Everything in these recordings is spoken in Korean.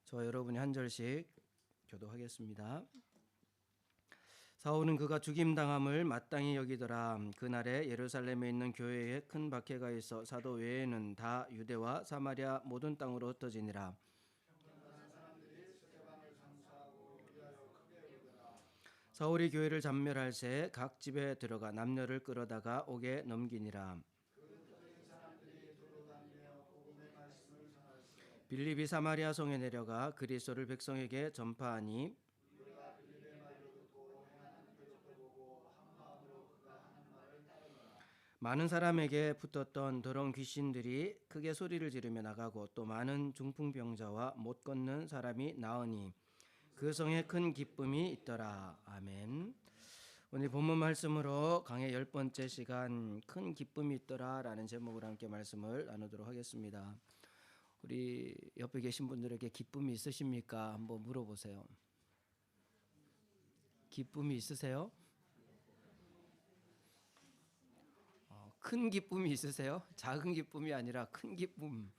저와 여러분이 한 절씩 교도하겠습니다. 사울은 그가 죽임당함을 마땅히 여기더라. 그날에 예루살렘에 있는 교회에 큰 박해가 있어 사도 외에는 다 유대와 사마리아 모든 땅으로 흩어지니라. 사울이 교회를 잔멸할새 각 집에 들어가 남녀를 끌어다가 옥에 넘기니라. 빌립이 사마리아 성에 내려가 그리스도를 백성에게 전파하니 많은 사람에게 붙었던 더러운 귀신들이 크게 소리를 지르며 나가고 또 많은 중풍병자와 못 걷는 사람이 나으니 그 성에 큰 기쁨이 있더라. 아멘. 오늘 본문 말씀으로 강의 10번째 시간 큰 기쁨이 있더라 라는 제목으로 함께 말씀을 나누도록 하겠습니다. 우리 옆에 계신 분들에게 기쁨이 있으십니까? 한번 물어보세요. 기쁨이 있으세요? 큰 기쁨이 있으세요? 작은 기쁨이 아니라 큰 기쁨.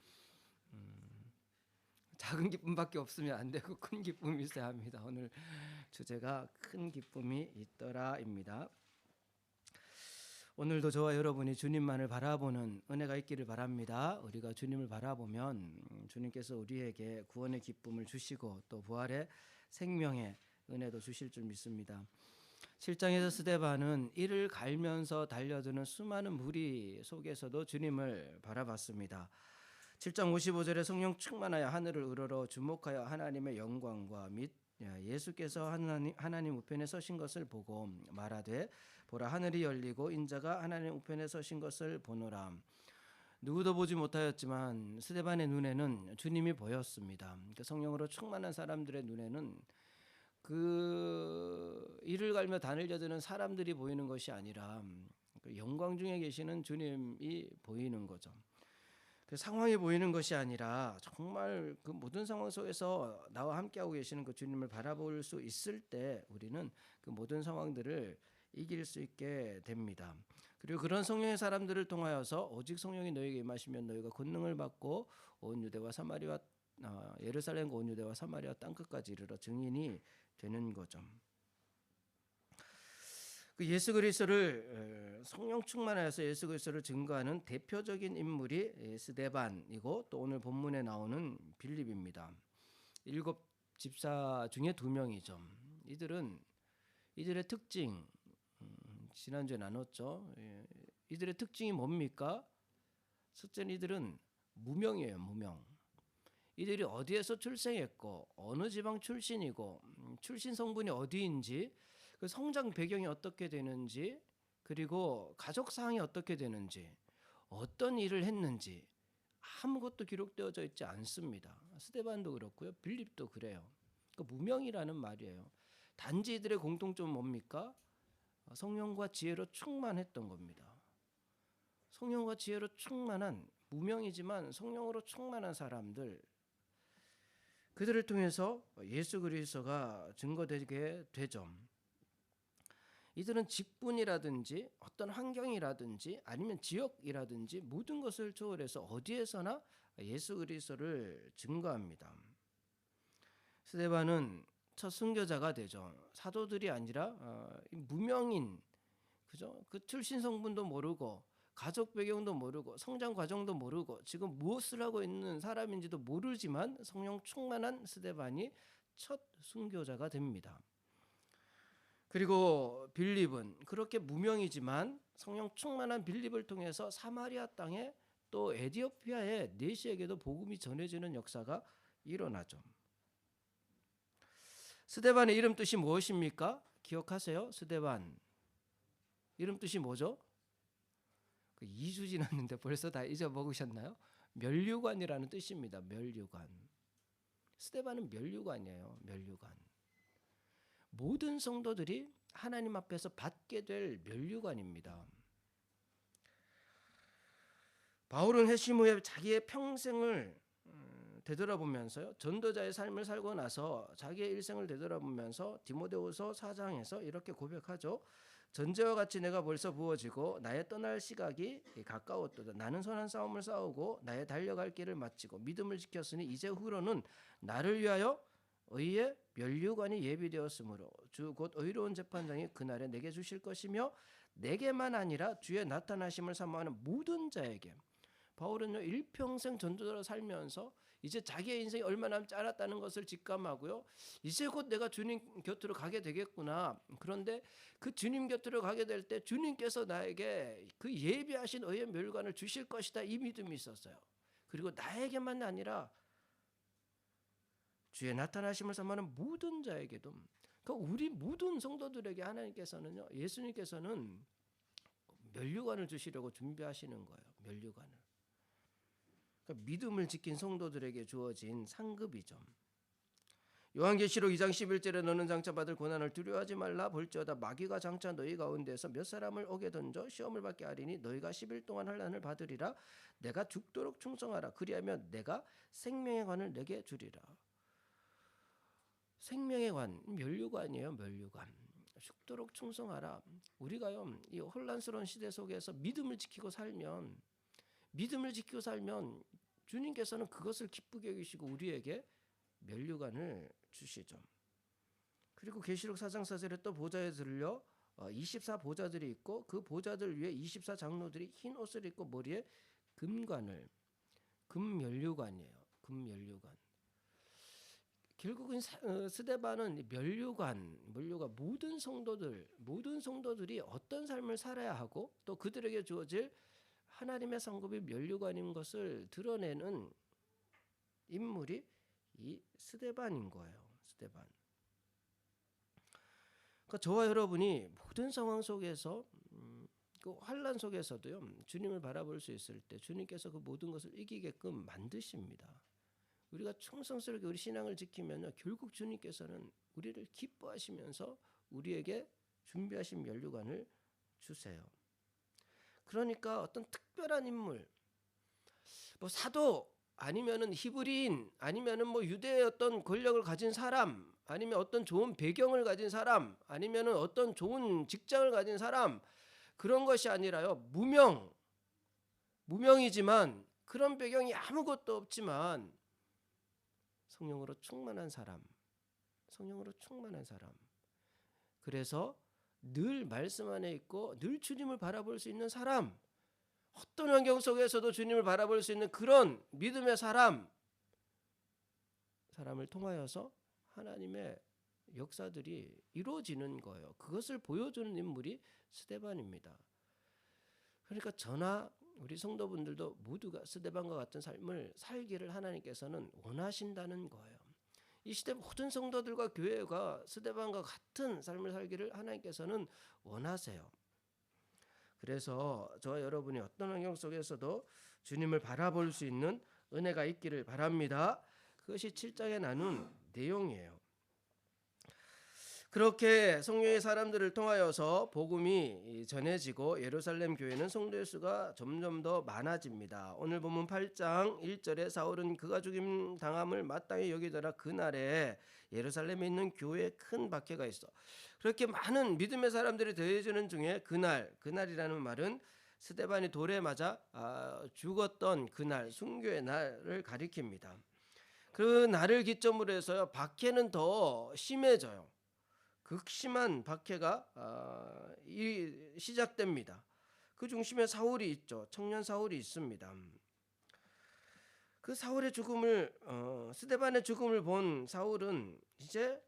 작은 기쁨밖에 없으면 안 되고 큰 기쁨이 있어야 합니다. 오늘 주제가 큰 기쁨이 있더라입니다. 오늘도 저와 여러분이 주님만을 바라보는 은혜가 있기를 바랍니다. 우리가 주님을 바라보면 주님께서 우리에게 구원의 기쁨을 주시고 또 부활의 생명의 은혜도 주실 줄 믿습니다. 7장에서 스데반은 이를 갈면서 달려드는 수많은 무리 속에서도 주님을 바라봤습니다. 7장 55절에 성령 충만하여 하늘을 우러러 주목하여 하나님의 영광과 및 예수께서 하나님 우편에 서신 것을 보고 말하되 보라 하늘이 열리고 인자가 하나님 우편에 서신 것을 보노라. 누구도 보지 못하였지만 스데반의 눈에는 주님이 보였습니다. 성령으로 충만한 사람들의 눈에는 그 이를 갈며 다닐려드는 사람들이 보이는 것이 아니라 영광 중에 계시는 주님이 보이는 거죠. 그 상황이 보이는 것이 아니라 정말 그 모든 상황 속에서 나와 함께하고 계시는 그 주님을 바라볼 수 있을 때 우리는 그 모든 상황들을 이길 수 있게 됩니다. 그리고 그런 성령의 사람들을 통하여서 오직 성령이 너희에게 임하시면 너희가 권능을 받고 온 유대와 사마리아 예루살렘과 온 유대와 사마리아 땅끝까지 이르러 증인이 되는 거죠. 그 예수 그리스도를 성령 충만하여서 예수 그리스도를 증거하는 대표적인 인물이 스데반이고 또 오늘 본문에 나오는 빌립입니다. 7 집사 중에 2명이죠. 이들의 특징 지난주에 나눴죠. 이들의 특징이 뭡니까? 첫째는 이들은 무명이에요. 무명. 이들이 어디에서 출생했고 어느 지방 출신이고 출신 성분이 어디인지 그 성장 배경이 어떻게 되는지 그리고 가족 사항이 어떻게 되는지 어떤 일을 했는지 아무것도 기록되어져 있지 않습니다. 스데반도 그렇고요. 빌립도 그래요. 그러니까 무명이라는 말이에요. 단지 이들의 공통점은 뭡니까? 성령과 지혜로 충만했던 겁니다. 성령과 지혜로 충만한 무명이지만 성령으로 충만한 사람들 그들을 통해서 예수 그리스도가 증거되게 되죠. 이들은 직분이라든지 어떤 환경이라든지 아니면 지역이라든지 모든 것을 초월해서 어디에서나 예수 그리스도를 증거합니다. 스데반은 첫 순교자가 되죠. 사도들이 아니라 무명인, 그죠? 그 출신 성분도 모르고 가족 배경도 모르고 성장 과정도 모르고 지금 무엇을 하고 있는 사람인지도 모르지만 성령 충만한 스데반이 첫 순교자가 됩니다. 그리고 빌립은 그렇게 무명이지만 성령 충만한 빌립을 통해서 사마리아 땅에 또 에디오피아의 내시에게도 복음이 전해지는 역사가 일어나죠. 스데반의 이름 뜻이 무엇입니까? 기억하세요? 스데반 이름 뜻이 뭐죠? 2주 지났는데 벌써 다 잊어먹으셨나요? 면류관이라는 뜻입니다. 면류관. 스데반은 면류관이에요. 면류관. 모든 성도들이 하나님 앞에서 받게 될 면류관입니다. 바울은 회심 후에 자기의 평생을 되돌아보면서요. 전도자의 삶을 살고 나서 자기의 일생을 되돌아보면서 디모데후서 4장에서 이렇게 고백하죠. 전제와 같이 내가 벌써 부어지고 나의 떠날 시각이 가까웠도다. 나는 선한 싸움을 싸우고 나의 달려갈 길을 마치고 믿음을 지켰으니 이제 후로는 나를 위하여 의의 면류관이 예비되었으므로 주 곧 의로운 재판장이 그날에 내게 주실 것이며 내게만 아니라 주의 나타나심을 사모하는 모든 자에게. 바울은요 일평생 전도자로 살면서 이제 자기의 인생이 얼마 남지 않았다는 것을 직감하고요. 이제 곧 내가 주님 곁으로 가게 되겠구나. 그런데 그 주님 곁으로 가게 될 때 주님께서 나에게 그 예비하신 의의 멸관을 주실 것이다. 이 믿음이 있었어요. 그리고 나에게만 아니라 주의 나타나심을 사모하는 모든 자에게도. 그러니까 우리 모든 성도들에게 하나님께서는요. 예수님께서는 면류관을 주시려고 준비하시는 거예요. 면류관을. 그러니까 믿음을 지킨 성도들에게 주어진 상급이죠. 요한계시록 2장 11절에 너는 장차 받을 고난을 두려워하지 말라. 볼지어다 마귀가 장차 너희 가운데서 몇 사람을 옥에 던져 시험을 받게 하리니 너희가 10일 동안 환난을 받으리라. 내가 죽도록 충성하라. 그리하면 내가 생명의 관을 내게 주리라. 생명의 관, 면류관이에요. 면류관. 죽도록 충성하라. 우리가요 이 혼란스러운 시대 속에서 믿음을 지키고 살면 주님께서는 그것을 기쁘게 여기시고 우리에게 면류관을 주시죠. 그리고 계시록 4장 4절에 또 보좌에 들려 24 보좌들이 있고 그 보좌들 위에 24 장로들이 흰 옷을 입고 머리에 금관을, 금면류관이에요. 금면류관. 결국은 스데반은 면류관 모든 성도들이 어떤 삶을 살아야 하고 또 그들에게 주어질 하나님의 상급이 면류관인 것을 드러내는 인물이 이 스데반인 거예요. 스데반. 그러니까 저와 여러분이 모든 상황 속에서 그 환난 속에서도요 주님을 바라볼 수 있을 때 주님께서 그 모든 것을 이기게끔 만드십니다. 우리가 충성스럽게 우리 신앙을 지키면요 결국 주님께서는 우리를 기뻐하시면서 우리에게 준비하신 면류관을 주세요. 그러니까 어떤 특별한 인물, 뭐 사도 아니면은 히브리인 아니면은 뭐 유대의 어떤 권력을 가진 사람 아니면 어떤 좋은 배경을 가진 사람 아니면은 어떤 좋은 직장을 가진 사람 그런 것이 아니라요 무명이지만 그런 배경이 아무것도 없지만 성령으로 충만한 사람. 그래서 늘 말씀 안에 있고 늘 주님을 바라볼 수 있는 사람. 어떤 환경 속에서도 주님을 바라볼 수 있는 그런 믿음의 사람을 통하여서 하나님의 역사들이 이루어지는 거예요. 그것을 보여주는 인물이 스데반입니다. 그러니까 저나 우리 성도분들도 모두가 스데반과 같은 삶을 살기를 하나님께서는 원하신다는 거예요. 이 시대 모든 성도들과 교회가 스데반과 같은 삶을 살기를 하나님께서는 원하세요. 그래서 저와 여러분이 어떤 환경 속에서도 주님을 바라볼 수 있는 은혜가 있기를 바랍니다. 그것이 7장에 나눈 내용이에요. 그렇게 성령의 사람들을 통하여서 복음이 전해지고 예루살렘 교회는 성도의 수가 점점 더 많아집니다. 오늘 본문 8장 1절에 사울은 그가 죽임 당함을 마땅히 여기더라. 그날에 예루살렘에 있는 교회에 큰 박해가 있어. 그렇게 많은 믿음의 사람들이 더해지는 중에 그날이라는 말은 스데반이 돌에 맞아 죽었던 그날 순교의 날을 가리킵니다. 그 날을 기점으로 해서요 박해는 더 심해져요. 극심한 박해가 시작됩니다. 그 중심에 사울이 있죠. 청년 사울이 있습니다. 그 사울의 죽음을 스데반의 죽음을 본 사울은 이제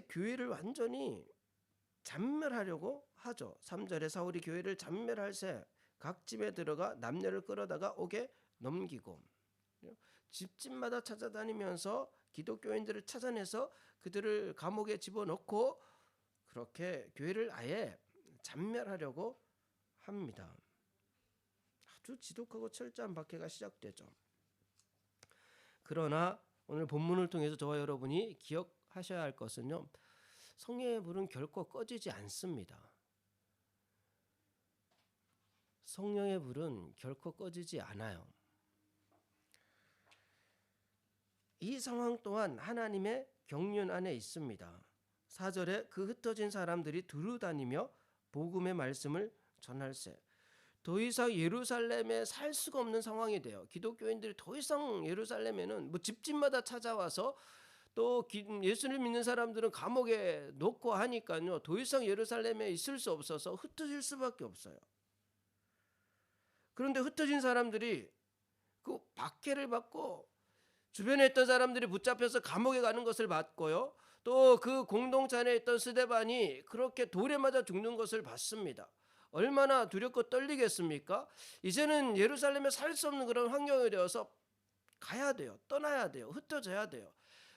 교회를 완전히 잔멸하려고 하죠. 3절에 사울이 교회를 잔멸할새 각 집에 들어가 남녀를 끌어다가 옥에 넘기고 집집마다 찾아다니면서 기독교인들을 찾아내서 그들을 감옥에 집어넣고 그렇게 교회를 아예 잔멸하려고 합니다. 아주 지독하고 철저한 박해가 시작되죠. 그러나 오늘 본문을 통해서 저와 여러분이 기억하셔야 할 것은요. 성령의 불은 결코 꺼지지 않습니다. 성령의 불은 결코 꺼지지 않아요. 이 상황 또한 하나님의 경륜 안에 있습니다. 4절에 그 흩어진 사람들이 두루다니며 복음의 말씀을 전할세. 더 이상 예루살렘에 살 수가 없는 상황이 돼요. 기독교인들이 더 이상 예루살렘에는 뭐 집집마다 찾아와서 또 예수를 믿는 사람들은 감옥에 놓고 하니까요. 더 이상 예루살렘에 있을 수 없어서 흩어질 수밖에 없어요. 그런데 흩어진 사람들이 그 박해를 받고 주변에 있던 사람들이 붙잡혀서 감옥에 가는 것을 봤고요. 또 그 공동체 안에 있던 스데반이 그렇게 돌에 맞아 죽는 것을 봤습니다. 얼마나 두렵고 떨리겠습니까? 이제는 예루살렘에 살 수 없는 그런 환경이 되어서 가야 돼요. 떠나야 돼요. 흩어져야 돼요.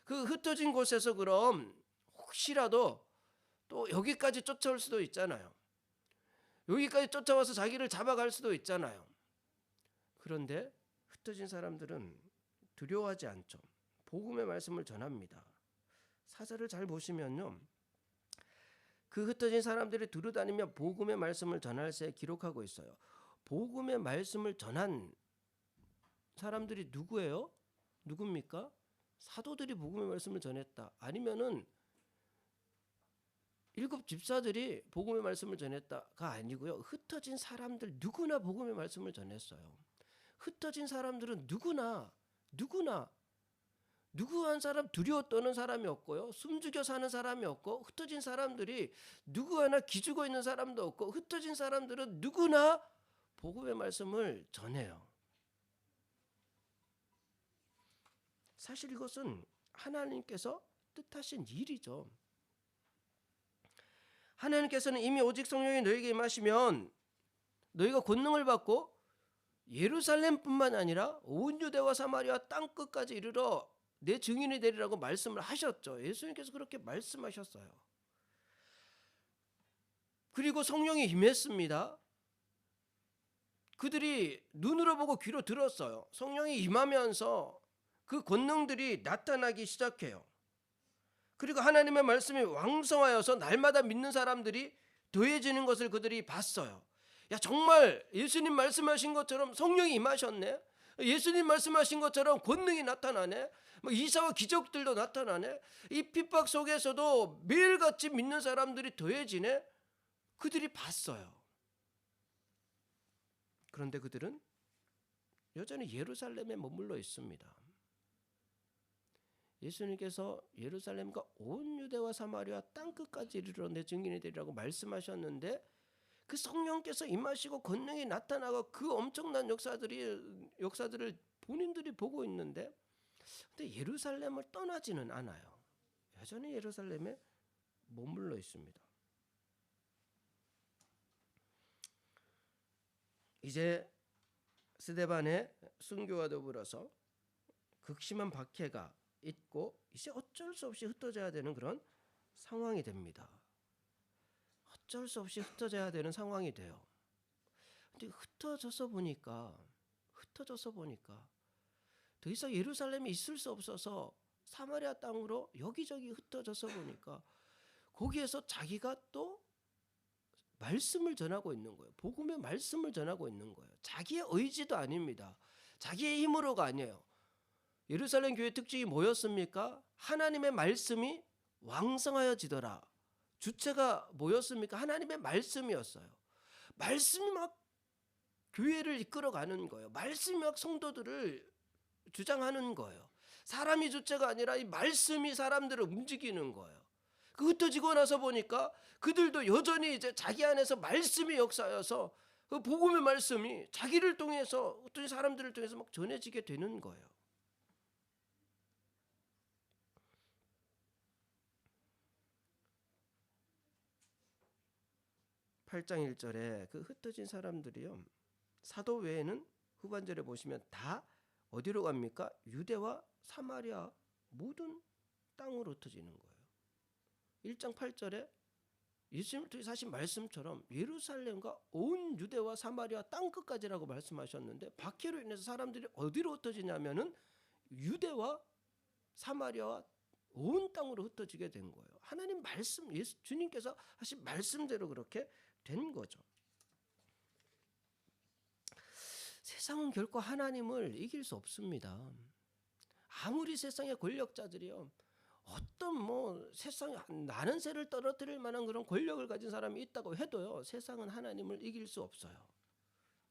그 흩어진 곳에서 그럼 혹시라도 또 여기까지 쫓아올 수도 있잖아요. 여기까지 쫓아와서 자기를 잡아갈 수도 있잖아요. 그런데 흩어진 사람들은 두려워하지 않죠. 복음의 말씀을 전합니다. 사절을 잘 보시면요. 그 흩어진 사람들이 두루다니며 복음의 말씀을 전할세 기록하고 있어요. 복음의 말씀을 전한 사람들이 누구예요? 누굽니까? 사도들이 복음의 말씀을 전했다. 아니면은 7 집사들이 복음의 말씀을 전했다가 아니고요. 흩어진 사람들 누구나 복음의 말씀을 전했어요. 흩어진 사람들은 누구나 누구 한 사람 두려워 떠는 사람이 없고요. 숨죽여 사는 사람이 없고, 흩어진 사람들이 누구 하나 기죽어 있는 사람도 없고, 흩어진 사람들은 누구나 복음의 말씀을 전해요. 사실 이것은 하나님께서 뜻하신 일이죠. 하나님께서는 이미 오직 성령이 너에게 임하시면 너희가 권능을 받고 예루살렘뿐만 아니라 온 유대와 사마리아 땅 끝까지 이르러 내 증인이 되리라고 말씀을 하셨죠. 예수님께서 그렇게 말씀하셨어요. 그리고 성령이 임했습니다. 그들이 눈으로 보고 귀로 들었어요. 성령이 임하면서 그 권능들이 나타나기 시작해요. 그리고 하나님의 말씀이 왕성하여서 날마다 믿는 사람들이 더해지는 것을 그들이 봤어요. 야, 정말 예수님 말씀하신 것처럼 성령이 임하셨네. 예수님 말씀하신 것처럼 권능이 나타나네. 이사와 기적들도 나타나네. 이 핍박 속에서도 매일같이 믿는 사람들이 더해지네. 그들이 봤어요. 그런데 그들은 여전히 예루살렘에 머물러 있습니다. 예수님께서 예루살렘과 온 유대와 사마리아 땅끝까지 이르러 내 증인이 되리라고 말씀하셨는데, 그 성령께서 임하시고 권능이 나타나고 그 엄청난 역사들을 본인들이 보고 있는데, 근데 예루살렘을 떠나지는 않아요. 여전히 예루살렘에 머물러 있습니다. 이제 스데반의 순교와 더불어서 극심한 박해가 있고 이제 어쩔 수 없이 흩어져야 되는 그런 상황이 됩니다. 어쩔 수 없이 흩어져야 되는 상황이 돼요. 근데 흩어져서 보니까 더 이상 예루살렘에 있을 수 없어서 사마리아 땅으로 여기저기 흩어져서 보니까 거기에서 자기가 또 말씀을 전하고 있는 거예요. 복음의 말씀을 전하고 있는 거예요. 자기의 의지도 아닙니다. 자기의 힘으로가 아니에요. 예루살렘 교회 특징이 뭐였습니까? 하나님의 말씀이 왕성하여지더라. 주체가 뭐였습니까? 하나님의 말씀이었어요. 말씀이 막 교회를 이끌어가는 거예요. 말씀이 막 성도들을 주장하는 거예요. 사람이 주체가 아니라 이 말씀이 사람들을 움직이는 거예요. 그 흩어지고 나서 보니까 그들도 여전히 이제 자기 안에서 말씀이 역사여서 그 복음의 말씀이 자기를 통해서 어떤 사람들을 통해서 막 전해지게 되는 거예요. 8장 1절에 그 흩어진 사람들이요, 사도 외에는 후반절에 보시면 다 어디로 갑니까? 유대와 사마리아 모든 땅으로 흩어지는 거예요. 1장 8절에 예수님을 통해서 하신 말씀처럼 예루살렘과 온 유대와 사마리아 땅 끝까지라고 말씀하셨는데, 박해로 인해서 사람들이 어디로 흩어지냐면은 유대와 사마리아와 온 땅으로 흩어지게 된 거예요. 하나님 말씀, 주님께서 하신 말씀대로 그렇게 된 거죠. 세상은 결코 하나님을 이길 수 없습니다. 아무리 세상의 권력자들이요, 어떤 뭐 세상에 나는 새를 떨어뜨릴 만한 그런 권력을 가진 사람이 있다고 해도요, 세상은 하나님을 이길 수 없어요.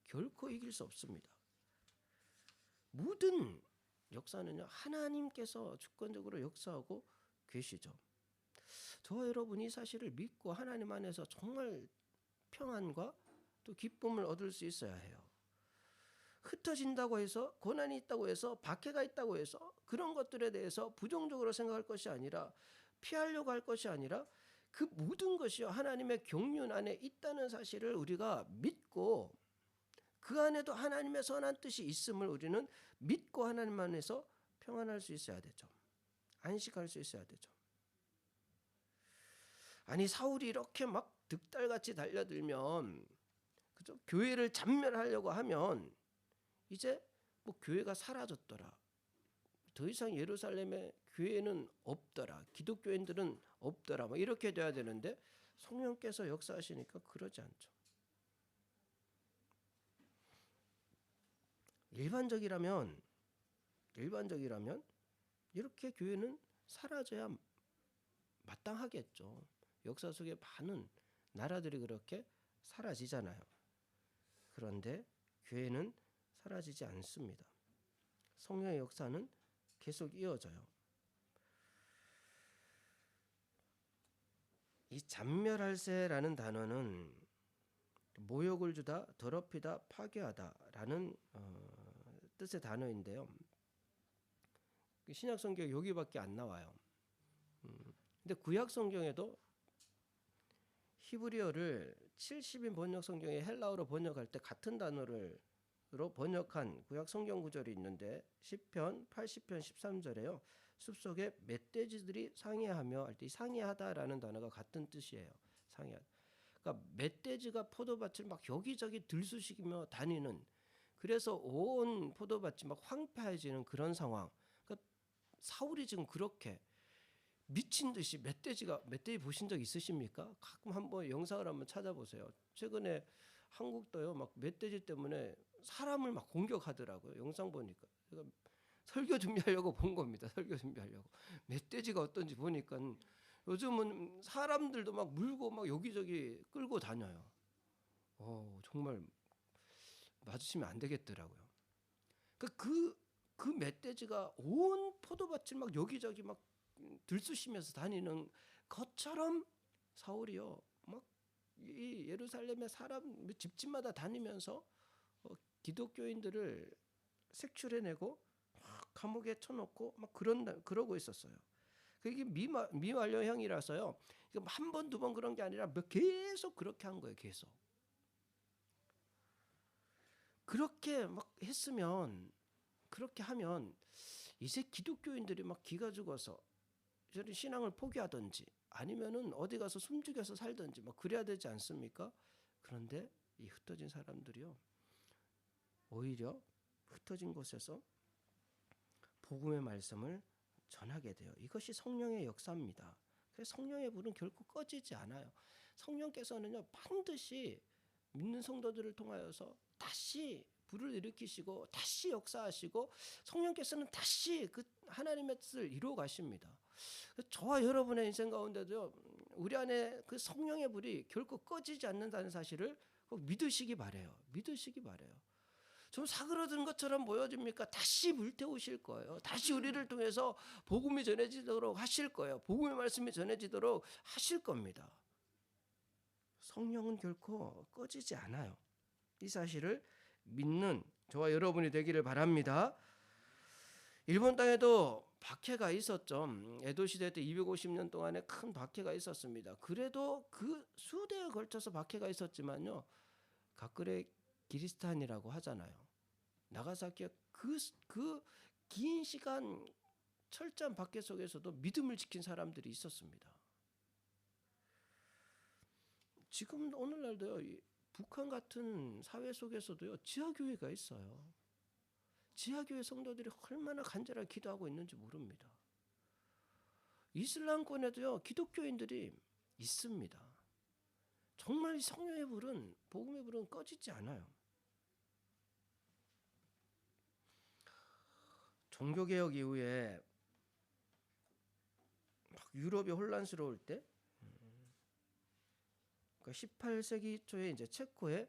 결코 이길 수 없습니다. 모든 역사는요, 하나님께서 주권적으로 역사하고 계시죠. 저와 여러분이 사실을 믿고 하나님 안에서 정말 평안과 또 기쁨을 얻을 수 있어야 해요. 흩어진다고 해서, 고난이 있다고 해서, 박해가 있다고 해서 그런 것들에 대해서 부정적으로 생각할 것이 아니라, 피하려고 할 것이 아니라, 그 모든 것이요 하나님의 경륜 안에 있다는 사실을 우리가 믿고, 그 안에도 하나님의 선한 뜻이 있음을 우리는 믿고 하나님 안에서 평안할 수 있어야 되죠. 안식할 수 있어야 되죠. 아니, 사울이 이렇게 막 득달같이 달려들면, 그죠? 교회를 잔멸하려고 하면 이제 뭐 교회가 사라졌더라, 더 이상 예루살렘에 교회는 없더라, 기독교인들은 없더라, 뭐 이렇게 돼야 되는데 성령께서 역사하시니까 그러지 않죠. 일반적이라면 이렇게 교회는 사라져야 마땅하겠죠. 역사 속에 많은 나라들이 그렇게 사라지잖아요. 그런데 교회는 사라지지 않습니다. 성령의 역사는 계속 이어져요. 이 잔멸할세라는 단어는 모욕을 주다, 더럽히다, 파괴하다라는 뜻의 단어인데요. 신약 성경에 여기밖에 안 나와요. 근데 구약 성경에도 히브리어를 70인 번역 성경에 헬라어로 번역할 때 같은 단어로 번역한 구약 성경 구절이 있는데, 시편 80편 13절에요. 숲속에 멧돼지들이 상해하며 할 때 상해하다라는 단어가 같은 뜻이에요. 상해하다. 그러니까 멧돼지가 포도밭을 막 여기저기 들쑤시며 다니는, 그래서 온 포도밭이 막 황폐해지는 그런 상황. 그러니까 사울이 지금 그렇게 미친 듯이 멧돼지 보신 적 있으십니까? 가끔 한번 영상을 한번 찾아보세요. 최근에 한국도요, 막 멧돼지 때문에 사람을 막 공격하더라고요. 영상 보니까. 제가 설교 준비하려고 본 겁니다. 설교 준비하려고. 멧돼지가 어떤지 보니까 요즘은 사람들도 막 물고 막 여기저기 끌고 다녀요. 정말 마주치면 안 되겠더라고요. 그 멧돼지가 온 포도밭을 막 여기저기 막 들쑤시면서 다니는 것처럼 사울이요, 막 이 예루살렘의 사람 집집마다 다니면서 기독교인들을 색출해내고 막 감옥에 쳐놓고 막 그러고 있었어요. 그게 미완료형이라서요. 한 번, 두 번 그런 게 아니라 계속 그렇게 한 거예요. 계속. 그렇게 막 했으면, 그렇게 하면 이제 기독교인들이 막 기가 죽어서 신앙을 포기하든지 아니면은 어디 가서 숨죽여서 살든지 막 그래야 되지 않습니까? 그런데 이 흩어진 사람들이요, 오히려 흩어진 곳에서 복음의 말씀을 전하게 돼요. 이것이 성령의 역사입니다. 그래서 성령의 불은 결코 꺼지지 않아요. 성령께서는요, 반드시 믿는 성도들을 통하여서 다시 불을 일으키시고 다시 역사하시고, 성령께서는 다시 그 하나님의 뜻을 이루어 가십니다. 저와 여러분의 인생 가운데도요, 우리 안에 그 성령의 불이 결코 꺼지지 않는다는 사실을 꼭 믿으시기 바래요. 믿으시기 바래요. 좀 사그러든 것처럼 보여집니까? 다시 불태우실 거예요. 다시 우리를 통해서 복음이 전해지도록 하실 거예요. 복음의 말씀이 전해지도록 하실 겁니다. 성령은 결코 꺼지지 않아요. 이 사실을 믿는 저와 여러분이 되기를 바랍니다. 일본 땅에도 박해가 있었죠. 에도 시대 때 250년 동안에 큰 박해가 있었습니다. 그래도 그 수대에 걸쳐서 박해가 있었지만요, 가꾸레 기리스탄이라고 하잖아요. 나가사키가 그 긴 시간 철저한 박해 속에서도 믿음을 지킨 사람들이 있었습니다. 지금 오늘날도요, 북한 같은 사회 속에서도요, 지하교회가 있어요. 지하교회 성도들이 얼마나 간절하게 기도하고 있는지 모릅니다. 이슬람권에도요, 기독교인들이 있습니다. 정말 성령의 불은, 복음의 불은 꺼지지 않아요. 종교개혁 이후에 막 유럽이 혼란스러울 때, 그러니까 18세기 초에 이제 체코에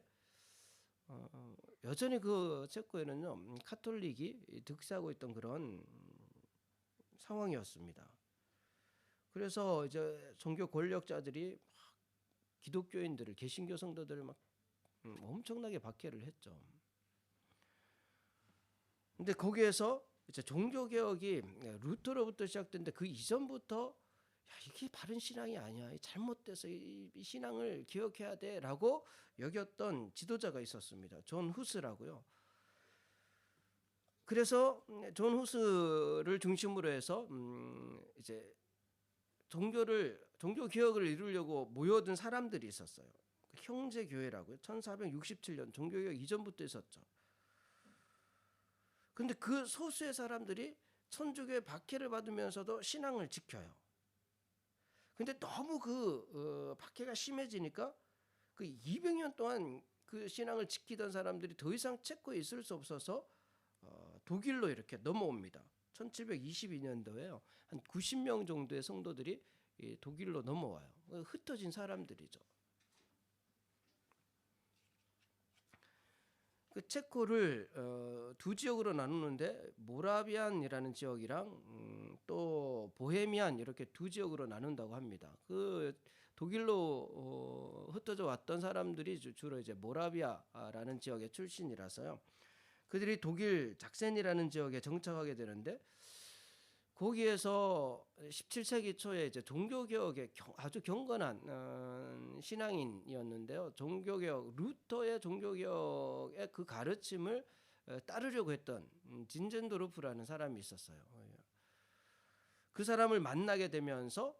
여전히 그 체코에는요 카톨릭이 득세하고 있던 그런 상황이었습니다. 그래서 이제 종교 권력자들이 막 기독교인들을, 개신교 성도들을 막 엄청나게 박해를 했죠. 근데 거기에서 이제 종교 개혁이 루터로부터 시작됐는데 그 이전부터 야, 이게 바른 신앙이 아니야, 잘못돼서 이 신앙을 기억해야 돼라고 여겼던 지도자가 있었습니다. 존 후스라고요. 그래서 존 후스를 중심으로 해서 이제 종교 개혁을 이루려고 모여든 사람들이 있었어요. 형제교회라고요. 1467년 종교개혁 이전부터 있었죠. 근데 그 소수의 사람들이 천주교의 박해를 받으면서도 신앙을 지켜요. 근데 너무 그 박해가 심해지니까 그 200년 동안 그 신앙을 지키던 사람들이 더 이상 체코에 있을 수 없어서 독일로 이렇게 넘어옵니다. 1722년도에요. 한 90명 정도의 성도들이 독일로 넘어와요. 흩어진 사람들이죠. 그 체코를 두 지역으로 나누는데 모라비안이라는 지역이랑 또 보헤미안 이렇게 두 지역으로 나눈다고 합니다. 그 독일로 흩어져 왔던 사람들이 주로 이제 모라비아라는 지역의 출신이라서요. 그들이 독일 작센이라는 지역에 정착하게 되는데 거기에서 17세기 초에 이제 종교개혁의 아주 경건한 신앙인이었는데요. 종교개혁, 루터의 종교개혁의 그 가르침을 따르려고 했던 진젠도르프라는 사람이 있었어요. 그 사람을 만나게 되면서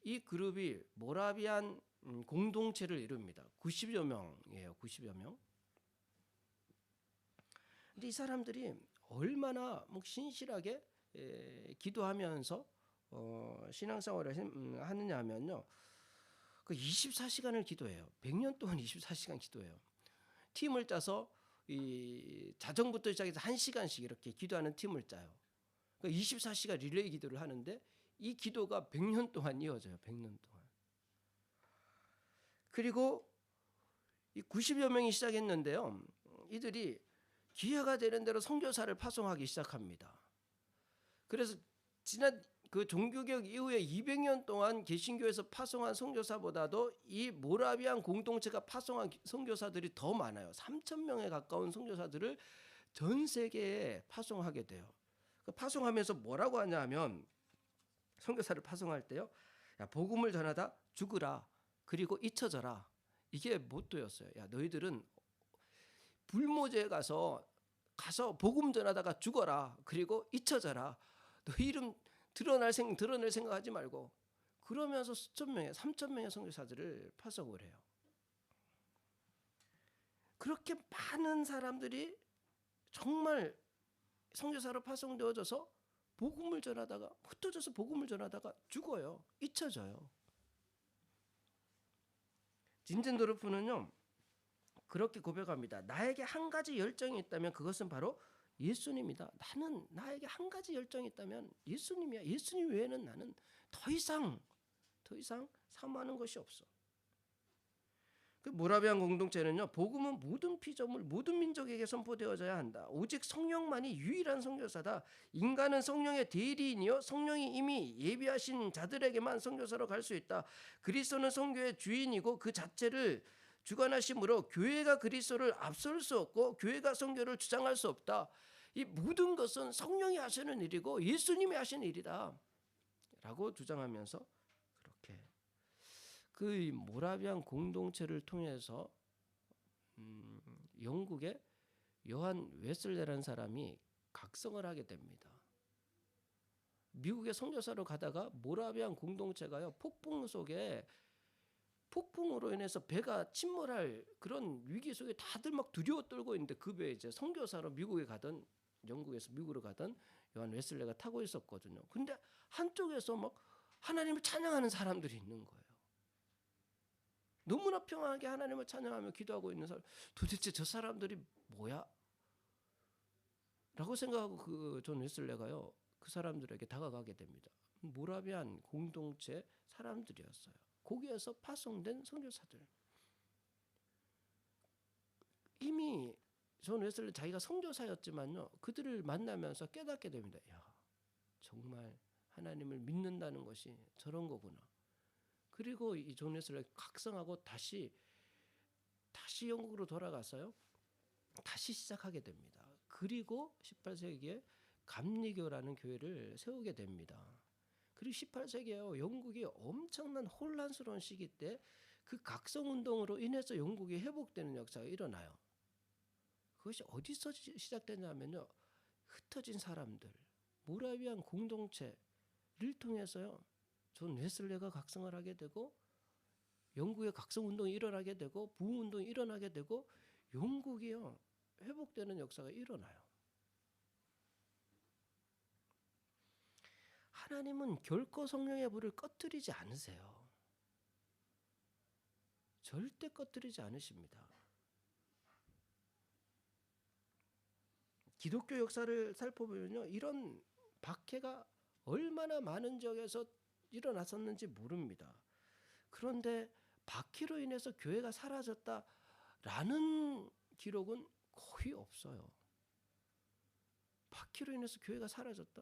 이 그룹이 모라비안 공동체를 이룹니다. 90여 명이에요. 90여 명. 근데 이 사람들이 얼마나 신실하게 기도하면서 신앙생활을 하느냐 하면요. 그 24시간을 기도해요. 100년 동안 24시간 기도해요. 팀을 짜서 이 자정부터 시작해서 1시간씩 이렇게 기도하는 팀을 짜요. 그러니까 24시간 릴레이 기도를 하는데 이 기도가 100년 동안 이어져요. 100년 동안. 그리고 이 90여 명이 시작했는데요. 이들이 기회가 되는 대로 선교사를 파송하기 시작합니다. 그래서 지난 그 종교개혁 이후에 200년 동안 개신교에서 파송한 선교사보다도 이 모라비안 공동체가 파송한 선교사들이 더 많아요. 3,000명에 가까운 선교사들을 전 세계에 파송하게 돼요. 파송하면서 뭐라고 하냐면 선교사를 파송할 때요. 야, 복음을 전하다 죽으라. 그리고 잊혀져라. 이게 모토였어요. 야, 너희들은 불모제에 가서 복음 전하다가 죽어라. 그리고 잊혀져라. 너희 이름 드러낼 생각하지 말고. 그러면서 수천 명의 3천 명의 선교사들을 파송을 해요. 그렇게 많은 사람들이 정말 선교사로 파송되어져서 복음을 전하다가 흩어져서 복음을 전하다가 죽어요. 잊혀져요. 진젠도르프는요. 그렇게 고백합니다. 나에게 한 가지 열정이 있다면 그것은 바로 예수님이다. 나에게 한 가지 열정이 있다면 예수님이야. 예수님 외에는 나는 더 이상 사모하는 것이 없어. 그 모라비안 공동체는요. 복음은 모든 피조물, 모든 민족에게 선포되어져야 한다. 오직 성령만이 유일한 선교사다. 인간은 성령의 대리인이요. 성령이 이미 예비하신 자들에게만 선교사로 갈 수 있다. 그리스도는 선교의 주인이고 그 자체를 주관하심으로 교회가 그리스도를 앞설 수 없고 교회가 선교를 주장할 수 없다. 이 모든 것은 성령이 하시는 일이고 예수님이 하시는 일이다. 라고 주장하면서 그렇게 그 모라비안 공동체를 통해서 영국의 요한 웨슬레라는 사람이 각성을 하게 됩니다. 미국의 선교사로 가다가 모라비안 공동체가요 폭풍 속에 폭풍으로 인해서 배가 침몰할 그런 위기 속에 다들 막 두려워 떨고 있는데 그 배에 이제 선교사로 미국에 가던 영국에서 미국으로 가던 요한 웨슬레가 타고 있었거든요. 근데 한쪽에서 막 하나님을 찬양하는 사람들이 있는 거예요. 너무나 평안하게 하나님을 찬양하며 기도하고 있는 사람. 도대체 저 사람들이 뭐야? 라고 생각하고 그 존 웨슬레가요 그 사람들에게 다가가게 됩니다. 모라비안 공동체 사람들이었어요. 거기에서 파송된 선교사들. 이미 존 웨슬리 자기가 선교사였지만요 그들을 만나면서 깨닫게 됩니다. 야, 정말 하나님을 믿는다는 것이 저런 거구나. 그리고 이 존 웨슬리가 각성하고 다시 영국으로 돌아가서요 다시 시작하게 됩니다. 그리고 18세기에 감리교라는 교회를 세우게 됩니다. 그리고 18세기에 영국이 엄청난 혼란스러운 시기 때 그 각성운동으로 인해서 영국이 회복되는 역사가 일어나요. 그것이 어디서 시작되냐면요 흩어진 사람들, 모라비안 공동체를 통해서요 존 웨슬레가 각성을 하게 되고 영국의 각성운동이 일어나게 되고 부흥운동이 일어나게 되고 영국이요 회복되는 역사가 일어나요. 하나님은 결코 성령의 불을 꺼뜨리지 않으세요. 절대 꺼뜨리지 않으십니다. 기독교 역사를 살펴보면요 이런 박해가 얼마나 많은 지역에서 일어났었는지 모릅니다. 그런데 박해로 인해서 교회가 사라졌다라는 기록은 거의 없어요. 박해로 인해서 교회가 사라졌다?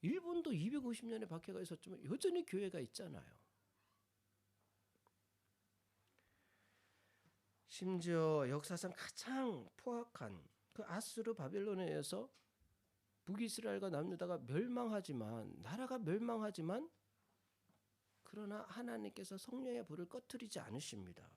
일본도 250년의 박해가 있었지만 여전히 교회가 있잖아요. 심지어 역사상 가장 포악한 그 아수르 바벨론에 의해서 북이스라엘과 남유다가 나라가 멸망하지만 그러나 하나님께서 성령의 불을 꺼뜨리지 않으십니다.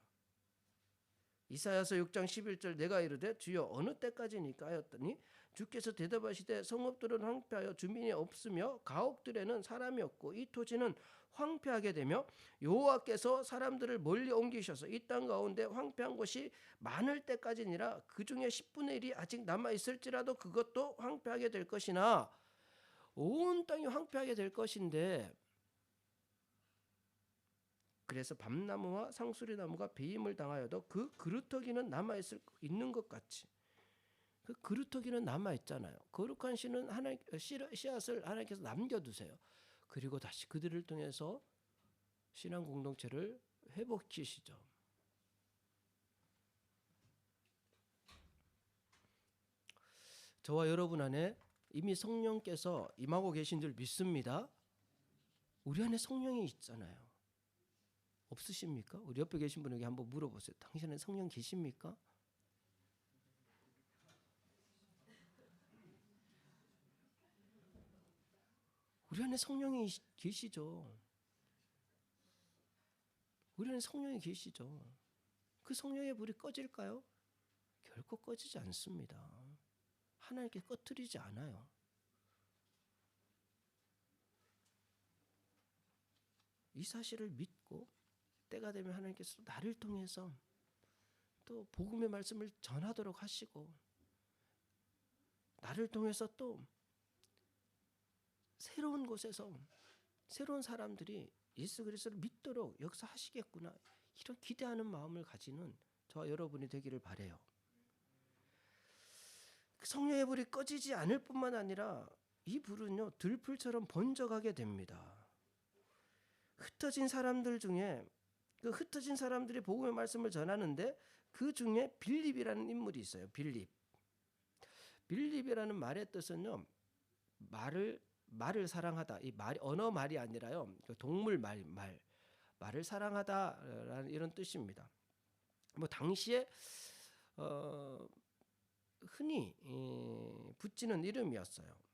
이사야서 6장 11절 내가 이르되 주여 어느 때까지니까 하였더니 주께서 대답하시되 성읍들은 황폐하여 주민이 없으며 가옥들에는 사람이 없고 이 토지는 황폐하게 되며 여호와께서 사람들을 멀리 옮기셔서 이 땅 가운데 황폐한 곳이 많을 때까지니라. 그 중에 10분의 1이 아직 남아 있을지라도 그것도 황폐하게 될 것이나 온 땅이 황폐하게 될 것인데 그래서 밤나무와 상수리나무가 배임을 당하여도 그 그루터기는 있는 것 같이 그 그루터기는 남아 있잖아요. 거룩한 씨앗을 하나님께서 남겨두세요. 그리고 다시 그들을 통해서 신앙 공동체를 회복시키시죠. 저와 여러분 안에 이미 성령께서 임하고 계신 줄 믿습니다. 우리 안에 성령이 있잖아요. 없으십니까? 우리 옆에 계신 분에게 한번 물어보세요. 당신은 성령 계십니까? 우리 안에 성령이 계시죠. 우리 안에 성령이 계시죠. 그 성령의 불이 꺼질까요? 결코 꺼지지 않습니다. 하나님께 꺼뜨리지 않아요. 이 사실을 믿고 때가 되면 하나님께서 나를 통해서 또 복음의 말씀을 전하도록 하시고 나를 통해서 또 새로운 곳에서 새로운 사람들이 예수 그리스도를 믿도록 역사하시겠구나 이런 기대하는 마음을 가지는 저와 여러분이 되기를 바라요. 성령의 불이 꺼지지 않을 뿐만 아니라 이 불은요 들불처럼 번져가게 됩니다. 흩어진 사람들 중에 그 흩어진 사람들이 복음의 말씀을 전하는데 그 중에 빌립이라는 인물이 있어요. 빌립이라는 말의 뜻은요 말을 사랑하다. 이 말이 언어 말이 아니라요 동물 말을 사랑하다라는 이런 뜻입니다. 뭐 당시에 흔히 붙이는 이름이었어요.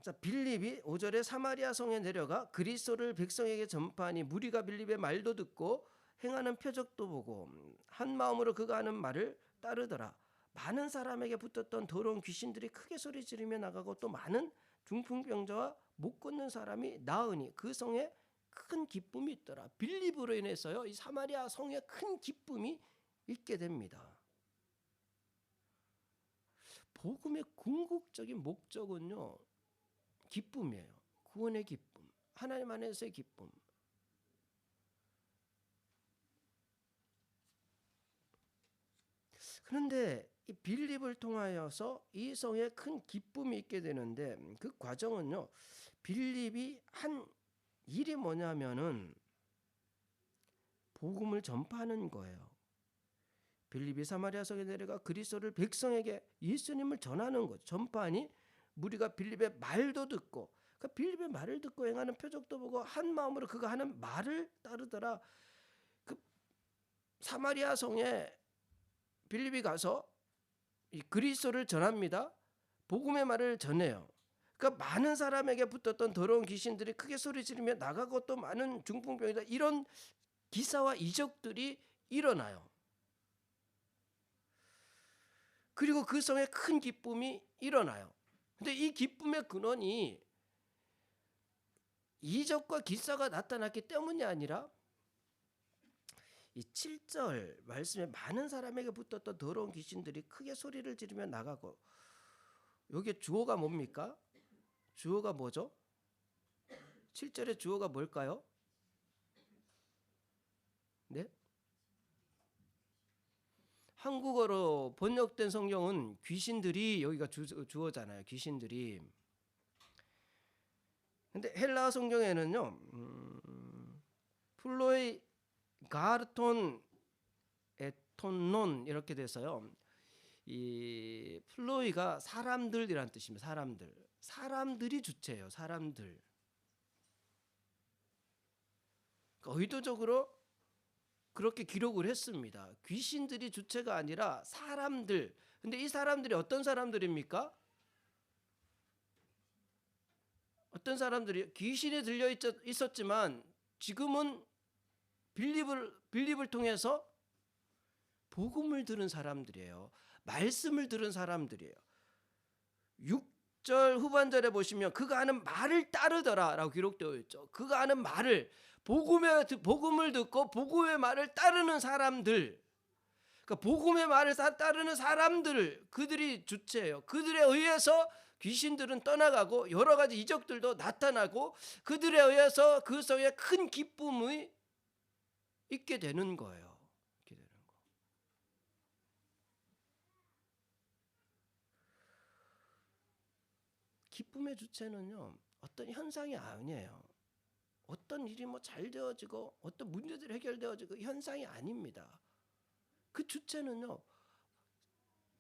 자, 빌립이 5절에 사마리아 성에 내려가 그리스도를 백성에게 전파하니 무리가 빌립의 말도 듣고 행하는 표적도 보고 한 마음으로 그가 하는 말을 따르더라. 많은 사람에게 붙었던 더러운 귀신들이 크게 소리 지르며 나가고 또 많은 중풍병자와 못 걷는 사람이 나으니 그 성에 큰 기쁨이 있더라. 빌립으로 인해서요 이 사마리아 성에 큰 기쁨이 있게 됩니다. 복음의 궁극적인 목적은요 기쁨이에요. 구원의 기쁨, 하나님 안에서의 기쁨. 그런데 이 빌립을 통하여서 이 성에 큰 기쁨이 있게 되는데 그 과정은요. 빌립이 한 일이 뭐냐면은 복음을 전파하는 거예요. 빌립이 사마리아 성에 내려가 그리스도를 백성에게 예수님을 전하는 것. 전파하니 무리가 빌립의 말도 듣고 그러니까 빌립의 말을 듣고 행하는 표적도 보고 한 마음으로 그가 하는 말을 따르더라. 그 사마리아 성에 빌립이 가서 이 그리스도를 전합니다. 복음의 말을 전해요. 그러니까 많은 사람에게 붙었던 더러운 귀신들이 크게 소리 지르며 나가고 또 많은 중풍병이다. 이런 기사와 이적들이 일어나요. 그리고 그 성에 큰 기쁨이 일어나요. 근데 이 기쁨의 근원이 이적과 기사가 나타났기 때문이 아니라 이 7절 말씀에 많은 사람에게 붙었던 더러운 귀신들이 크게 소리를 지르며 나가고 여기에 주어가 뭡니까? 주어가 뭐죠? 7절의 주어가 뭘까요? 네? 한국어로 번역된 성경은 귀신들이 여기가 주어잖아요. 귀신들이. 근데 헬라어 성경에는요. 플로이 가르톤 에톤논 이렇게 돼서요. 이 플로이가 사람들이란 뜻입니다. 사람들. 사람들이 주체예요. 사람들. 그러니까 의도적으로 그렇게 기록을 했습니다. 귀신들이 주체가 아니라 사람들. 근데 이 사람들이 어떤 사람들입니까? 어떤 사람들이 귀신이 들려 있었지만 지금은 빌립을 통해서 복음을 들은 사람들이에요. 말씀을 들은 사람들이에요. 6절 후반절에 보시면 그가 하는 말을 따르더라라고 기록되어 있죠. 그가 하는 말을 복음을 듣고 복음의 말을 따르는 사람들. 그러니까 복음의 말을 따르는 사람들 그들이 주체예요. 그들에 의해서 귀신들은 떠나가고 여러 가지 이적들도 나타나고 그들에 의해서 그 성에 큰 기쁨이 있게 되는 거예요. 있게 되는 거. 기쁨의 주체는요. 어떤 현상이 아니에요. 어떤 일이 뭐 잘 되어지고 어떤 문제들이 해결되어지고 현상이 아닙니다. 그 주체는요.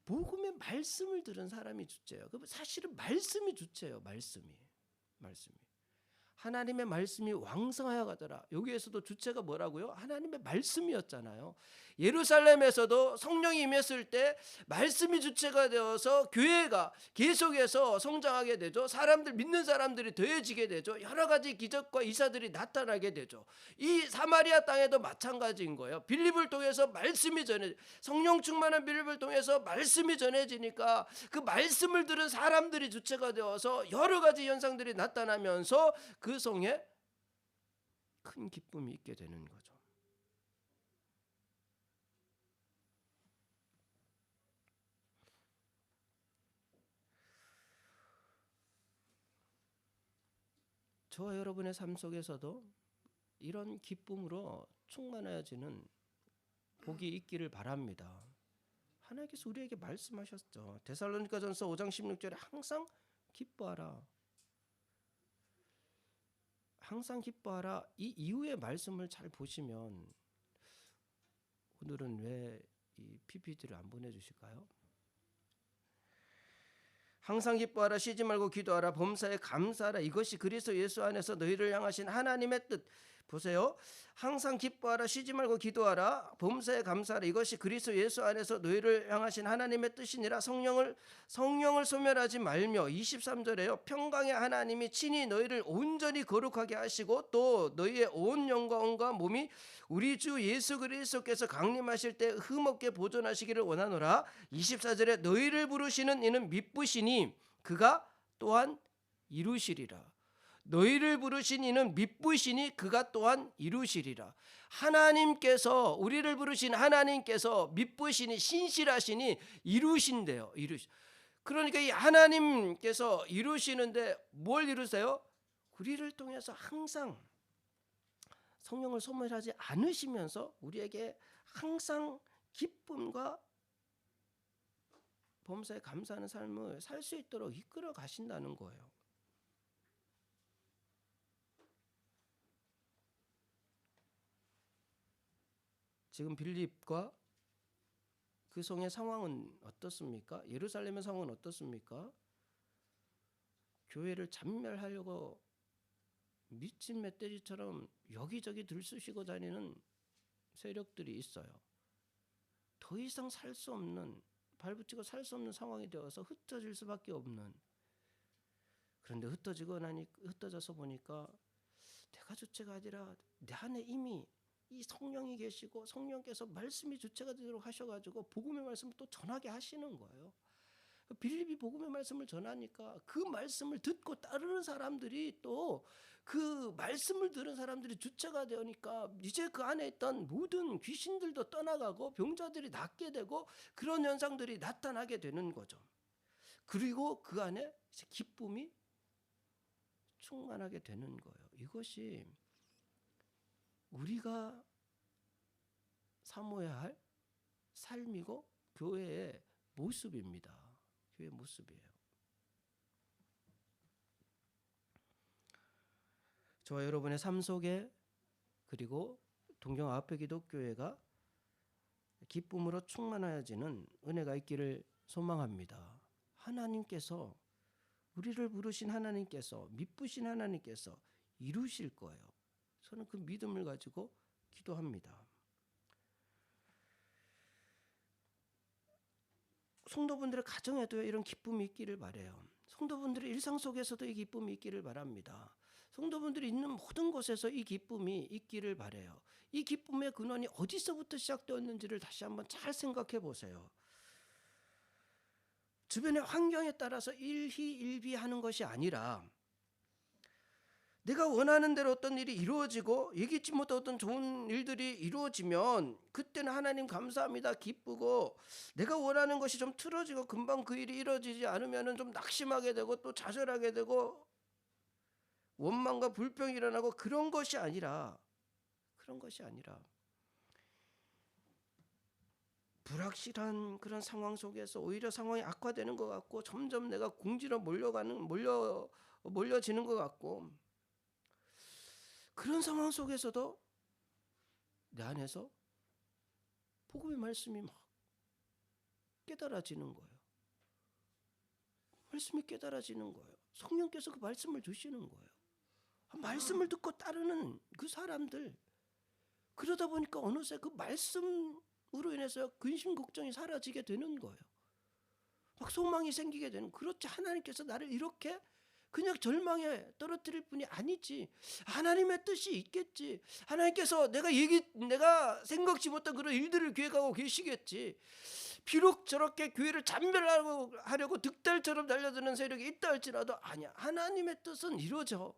복음의 말씀을 들은 사람이 주체예요. 사실은 말씀이 주체예요. 말씀이. 하나님의 말씀이 왕성하여 가더라. 여기에서도 주체가 뭐라고요? 하나님의 말씀이었잖아요. 예루살렘에서도 성령이 임했을 때 말씀이 주체가 되어서 교회가 계속해서 성장하게 되죠. 믿는 사람들이 더해지게 되죠. 여러 가지 기적과 이사들이 나타나게 되죠. 이 사마리아 땅에도 마찬가지인 거예요. 빌립을 통해서 말씀이 성령 충만한 빌립을 통해서 말씀이 전해지니까 그 말씀을 들은 사람들이 주체가 되어서 여러 가지 현상들이 나타나면서 그 성에 큰 기쁨이 있게 되는 거죠. 저와 여러분의 삶 속에서도 이런 기쁨으로 충만해지는 복이 있기를 바랍니다. 하나님께서 우리에게 말씀하셨죠. 데살로니가전서 5장 16절에 항상 기뻐하라. 항상 기뻐하라. 이 이후의 말씀을 잘 보시면 오늘은 왜 이 PPT를 안 보내주실까요? 항상 기뻐하라. 쉬지 말고 기도하라. 범사에 감사하라. 이것이 그리스도 예수 안에서 너희를 향하신 하나님의 뜻. 보세요. 항상 기뻐하라. 쉬지 말고 기도하라. 범사에 감사하라. 이것이 그리스도 예수 안에서 너희를 향하신 하나님의 뜻이니라. 성령을 소멸하지 말며 23절에요. 평강의 하나님이 친히 너희를 온전히 거룩하게 하시고 또 너희의 온 영과 온과 몸이 우리 주 예수 그리스도께서 강림하실 때 흠없게 보존하시기를 원하노라. 24절에 너희를 부르시는 이는 미쁘시니 그가 또한 이루시리라. 너희를 부르신 이는 미쁘시니 그가 또한 이루시리라. 하나님께서 우리를 부르신 하나님께서 미쁘시니 신실하시니 이루신대요. 그러니까 이 하나님께서 이루시는데 뭘 이루세요? 우리를 통해서 항상 성령을 소멸하지 않으시면서 우리에게 항상 기쁨과 범사에 감사하는 삶을 살 수 있도록 이끌어 가신다는 거예요. 지금 빌립과 그 성의 상황은 어떻습니까? 예루살렘의 상황은 어떻습니까? 교회를 잔멸하려고 미친 멧돼지처럼 여기저기 들쑤시고 다니는 세력들이 있어요. 더 이상 살 수 없는, 발붙이고 살 수 없는 상황이 되어서 흩어질 수밖에 없는. 그런데 흩어져서 보니까 내가 주체가 아니라 내 안에 이미 이 성령이 계시고 성령께서 말씀이 주체가 되도록 하셔가지고 복음의 말씀을 또 전하게 하시는 거예요. 빌립이 복음의 말씀을 전하니까 그 말씀을 듣고 따르는 사람들이 또 그 말씀을 들은 사람들이 주체가 되니까 이제 그 안에 있던 모든 귀신들도 떠나가고 병자들이 낫게 되고 그런 현상들이 나타나게 되는 거죠. 그리고 그 안에 이제 기쁨이 충만하게 되는 거예요. 이것이 우리가 사모해야 할 삶이고 교회의 모습입니다. 교회의 모습이에요. 저와 여러분의 삶 속에 그리고 동경 아합회 기독교회가 기쁨으로 충만하여지는 은혜가 있기를 소망합니다. 하나님께서 우리를 부르신 하나님께서 미쁘신 하나님께서 이루실 거예요. 저는 그 믿음을 가지고 기도합니다. 성도분들의 가정에도 이런 기쁨이 있기를 바라요. 성도분들의 일상 속에서도 이 기쁨이 있기를 바랍니다. 성도분들이 있는 모든 곳에서 이 기쁨이 있기를 바라요. 이 기쁨의 근원이 어디서부터 시작되었는지를 다시 한번 잘 생각해 보세요. 주변의 환경에 따라서 일희일비하는 것이 아니라 내가 원하는 대로 어떤 일이 이루어지고 예기치 못한 어떤 좋은 일들이 이루어지면 그때는 하나님 감사합니다 기쁘고, 내가 원하는 것이 좀 틀어지고 금방 그 일이 이루어지지 않으면 좀 낙심하게 되고 또 좌절하게 되고 원망과 불평이 일어나고 그런 것이 아니라 불확실한 그런 상황 속에서 오히려 상황이 악화되는 것 같고 점점 내가 궁지로 몰려지는 것 같고 그런 상황 속에서도 내 안에서 복음의 말씀이 막 깨달아지는 거예요. 말씀이 깨달아지는 거예요. 성령께서 그 말씀을 주시는 거예요. 말씀을 듣고 따르는 그 사람들, 그러다 보니까 어느새 그 말씀으로 인해서 근심 걱정이 사라지게 되는 거예요. 막 소망이 생기게 되는. 그렇지, 하나님께서 나를 이렇게 그냥 절망에 떨어뜨릴 뿐이 아니지. 하나님의 뜻이 있겠지. 하나님께서 내가 생각지 못한 그런 일들을 계획하고 계시겠지. 비록 저렇게 교회를 잔멸하려고 득달처럼 달려드는 세력이 있다 할지라도 아니야. 하나님의 뜻은 이루어져.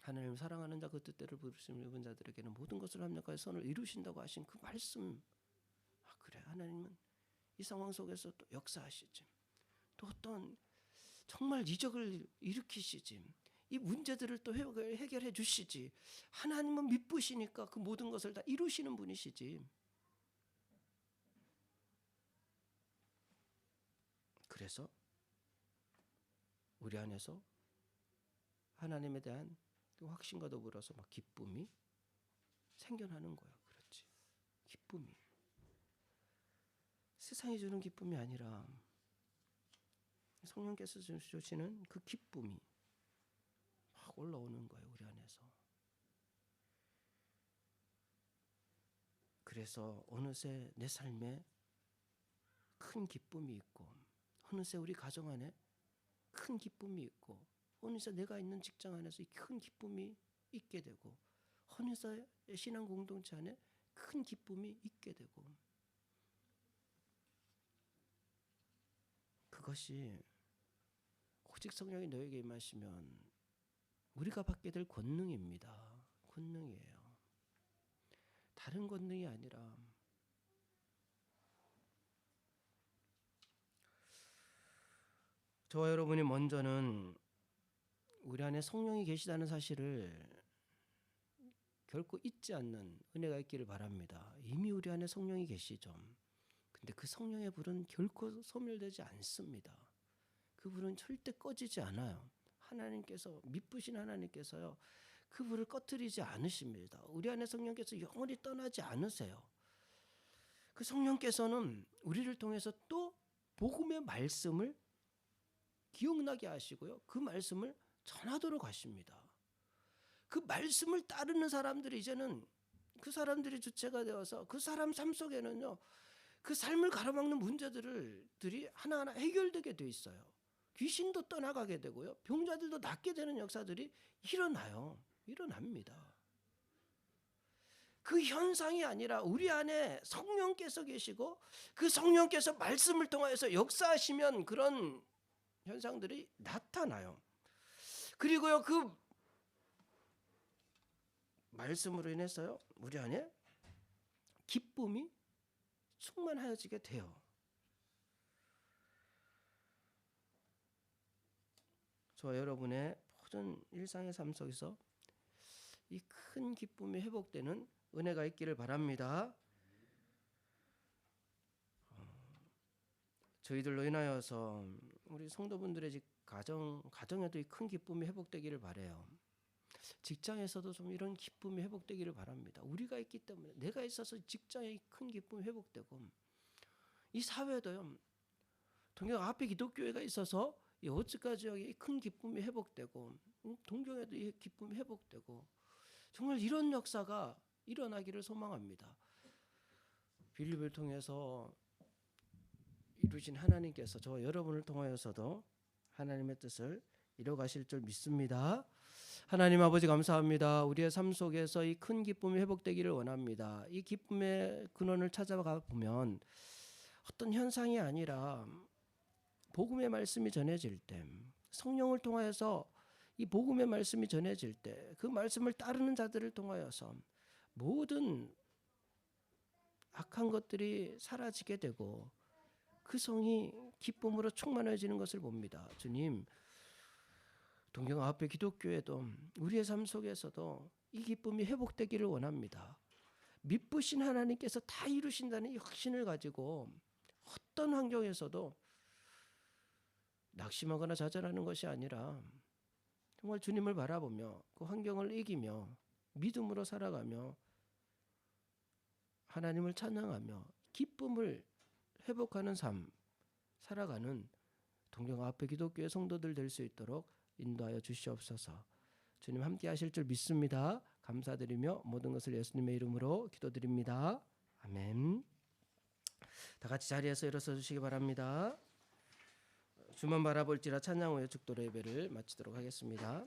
하나님 사랑하는 자 그 뜻대로 부르심을 입은 자들에게는 모든 것을 합력하여 선을 이루신다고 하신 그 말씀. 그래, 하나님은 이 상황 속에서 또 역사하시지. 또 어떤 정말 이적을 일으키시지. 이 문제들을 또 해결해 주시지. 하나님은 미쁘시니까 그 모든 것을 다 이루시는 분이시지. 그래서 우리 안에서 하나님에 대한 그 확신과 더불어서 막 기쁨이 생겨나는 거예요. 그렇지. 기쁨이. 세상이 주는 기쁨이 아니라 성령께서 주시는 그 기쁨이 막 올라오는 거예요. 우리 안에서. 그래서 어느새 내 삶에 큰 기쁨이 있고, 어느새 우리 가정 안에 큰 기쁨이 있고, 어느새 내가 있는 직장 안에서 큰 기쁨이 있게 되고, 어느새 신앙 공동체 안에 큰 기쁨이 있게 되고, 그것이 오직 성령이 너에게 임하시면 우리가 받게 될 권능입니다. 권능이에요. 다른 권능이 아니라 저와 여러분이 먼저는 우리 안에 성령이 계시다는 사실을 결코 잊지 않는 은혜가 있기를 바랍니다. 이미 우리 안에 성령이 계시죠. 근데 그 성령의 불은 결코 소멸되지 않습니다. 그 불은 절대 꺼지지 않아요. 하나님께서 미쁘신 하나님께서요. 그 불을 꺼뜨리지 않으십니다. 우리 안에 성령께서 영원히 떠나지 않으세요. 그 성령께서는 우리를 통해서 또 복음의 말씀을 기억나게 하시고요. 그 말씀을 전하도록 하십니다. 그 말씀을 따르는 사람들이 이제는 그 사람들이 주체가 되어서 그 사람 삶 속에는요. 그 삶을 가로막는 문제들이 하나하나 해결되게 돼 있어요. 귀신도 떠나가게 되고요. 병자들도 낫게 되는 역사들이 일어납니다. 그 현상이 아니라 우리 안에 성령께서 계시고 그 성령께서 말씀을 통해서 역사하시면 그런 현상들이 나타나요. 그리고요 그 말씀으로 인해서요 우리 안에 기쁨이 충만하여지게 돼요. 저와 여러분의 모든 일상의 삶 속에서 이 큰 기쁨이 회복되는 은혜가 있기를 바랍니다. 저희들로 인하여서 우리 성도분들의 가정에도 이 큰 기쁨이 회복되기를 바라요. 직장에서도 좀 이런 기쁨이 회복되기를 바랍니다. 우리가 있기 때문에 내가 있어서 직장에 큰 기쁨이 회복되고 이 사회도요. 동경 앞에 기독교회가 있어서 이 오츠카 지역에 큰 기쁨이 회복되고 동경에도 이 기쁨이 회복되고 정말 이런 역사가 일어나기를 소망합니다. 빌립을 통해서 이루신 하나님께서 저와 여러분을 통하여서도 하나님의 뜻을 이뤄가실 줄 믿습니다. 하나님 아버지 감사합니다. 우리의 삶 속에서 이 큰 기쁨이 회복되기를 원합니다. 이 기쁨의 근원을 찾아가 보면 어떤 현상이 아니라 복음의 말씀이 전해질 때 성령을 통하여서 이 복음의 말씀이 전해질 때 그 말씀을 따르는 자들을 통하여서 모든 악한 것들이 사라지게 되고 그 성이 기쁨으로 충만해지는 것을 봅니다. 주님, 동경 앞에 기독교회도 우리의 삶 속에서도 이 기쁨이 회복되기를 원합니다. 미쁘신 하나님께서 다 이루신다는 이 확신을 가지고 어떤 환경에서도 낙심하거나 좌절하는 것이 아니라 정말 주님을 바라보며 그 환경을 이기며 믿음으로 살아가며 하나님을 찬양하며 기쁨을 회복하는 삶 살아가는 동경 앞에 기독교의 성도들 될 수 있도록 인도하여 주시옵소서. 주님 함께 하실 줄 믿습니다. 감사드리며 모든 것을 예수님의 이름으로 기도드립니다. 아멘. 다 같이 자리에서 일어서 주시기 바랍니다. 주만 바라볼지라 찬양 후에 축도로 예배를 마치도록 하겠습니다.